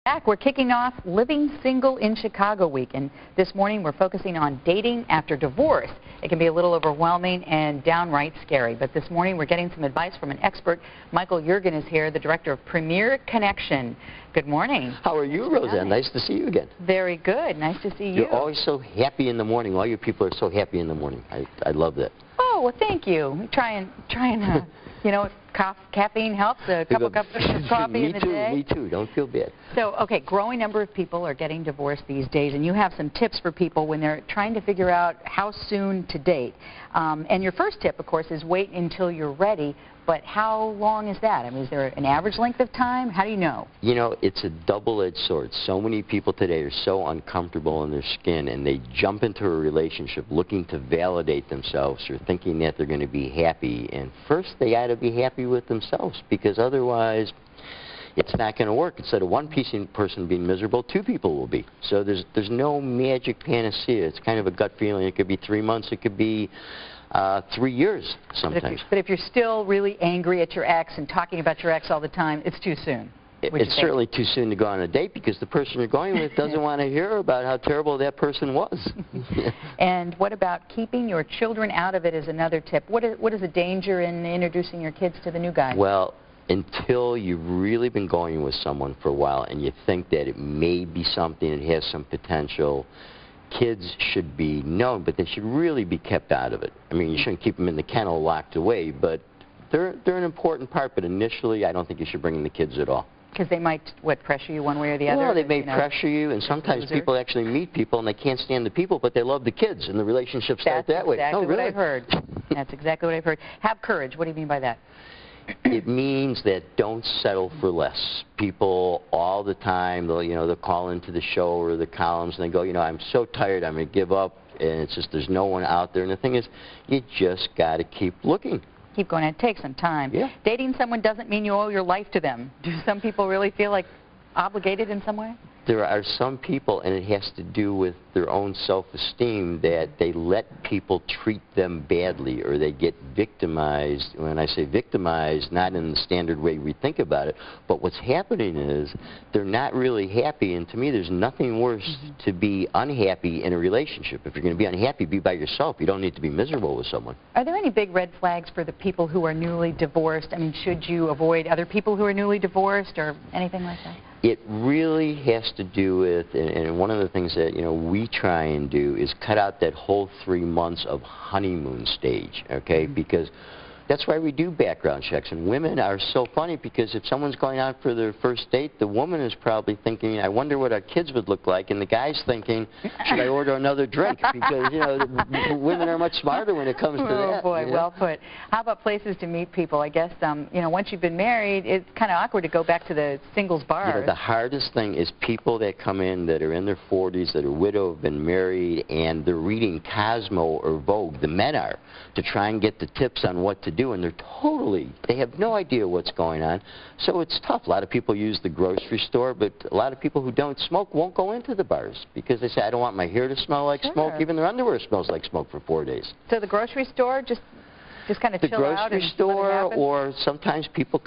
Back, we're kicking off Living Single in Chicago Week, and this morning we're focusing on dating after divorce. It can be a little overwhelming and downright scary, but this morning we're getting some advice from an expert. Michael Yergin is here, the director of Premier Connection. Good morning. How are you, Roseanne? Nice to see you again. Very good. Nice to see you. You're always so happy in the morning. All you people are so happy in the morning. I love that. Oh, well, thank you. Try and you know, caffeine helps, a couple cups of coffee in the day. Me too. Don't feel bad. So, okay, growing number of people are getting divorced these days, and you have some tips for people when they're trying to figure out how soon to date. And your first tip, of course, is wait until you're ready. But how long is that? I mean, is there an average length of time? How do you know? You know, it's a double-edged sword. So many people today are so uncomfortable in their skin, and they jump into a relationship looking to validate themselves or thinking that they're going to be happy. And first, they got to be happy with themselves, because otherwise, it's not going to work. Instead of one person being miserable, two people will be. So there's no magic panacea. It's kind of a gut feeling. It could be 3 months. It could be 3 years sometimes. But if you're still really angry at your ex and talking about your ex all the time, it's too soon. It's certainly too soon to go on a date, because the person you're going with doesn't want to hear about how terrible that person was. And what about keeping your children out of it is another tip. What is the danger in introducing your kids to the new guy? Well, until you've really been going with someone for a while and you think that it may be something that has some potential, kids should be known, but they should really be kept out of it. I mean, you shouldn't keep them in the kennel locked away, but they're an important part. But initially, I don't think you should bring in the kids at all. Because they might, pressure you one way or the other? Well, they may pressure you, and sometimes people actually meet people and they can't stand the people, but they love the kids, and the relationships start that way. That's exactly what really? I've heard. That's exactly what I've heard. Have courage. What do you mean by that? It means that don't settle for less. People all the time, they'll call into the show or the columns and they go, I'm so tired, I'm going to give up, and it's just there's no one out there. And the thing is, you just got to keep looking. Keep going. It takes some time. Yeah. Dating someone doesn't mean you owe your life to them. Do some people really feel like obligated in some way? There are some people, and it has to do with their own self-esteem, that they let people treat them badly, or they get victimized. When I say victimized, not in the standard way we think about it, but what's happening is they're not really happy, and to me there's nothing worse to be unhappy in a relationship. If you're going to be unhappy, be by yourself. You don't need to be miserable with someone. Are there any big red flags for the people who are newly divorced? I mean, should you avoid other people who are newly divorced or anything like that? It really has to do with, and one of the things that we try and do is cut out that whole 3 months of honeymoon stage, okay? Because that's why we do background checks. And women are so funny, because if someone's going out for their first date, the woman is probably thinking, I wonder what our kids would look like, and the guy's thinking, should I order another drink? Because women are much smarter when it comes to that. Oh boy, well put. How about places to meet people? I guess once you've been married, it's kind of awkward to go back to the singles bars. The hardest thing is people that come in that are in their 40s, that are widowed, have been married, and they're reading Cosmo or Vogue, the men are, to try and get the tips on what to do, and they have no idea what's going on. So it's tough. A lot of people use the grocery store, but a lot of people who don't smoke won't go into the bars, because they say, I don't want my hair to smell like smoke. Even their underwear smells like smoke for 4 days. So the grocery store, just kind of chill out? The grocery store, or sometimes people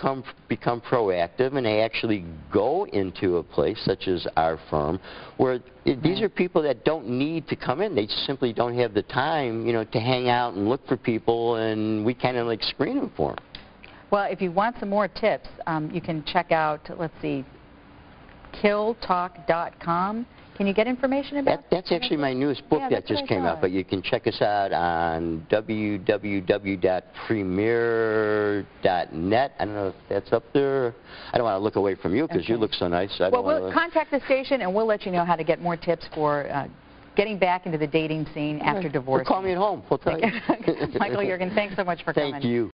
become proactive, and they actually go into a place such as our firm, where these are people that don't need to come in. They simply don't have the time, to hang out and look for people, and we kind of like screen them for them. Well, if you want some more tips, you can check out, let's see, killtalk.com. Can you get information about that? That's actually my newest book that just came out, but you can check us out on www.premier.net. I don't know if that's up there. I don't want to look away from you, because you look so nice. We'll contact the station, and we'll let you know how to get more tips for getting back into the dating scene after divorce. Call me at home. We'll tell you. Michael Yergin, thanks so much for coming. Thank you.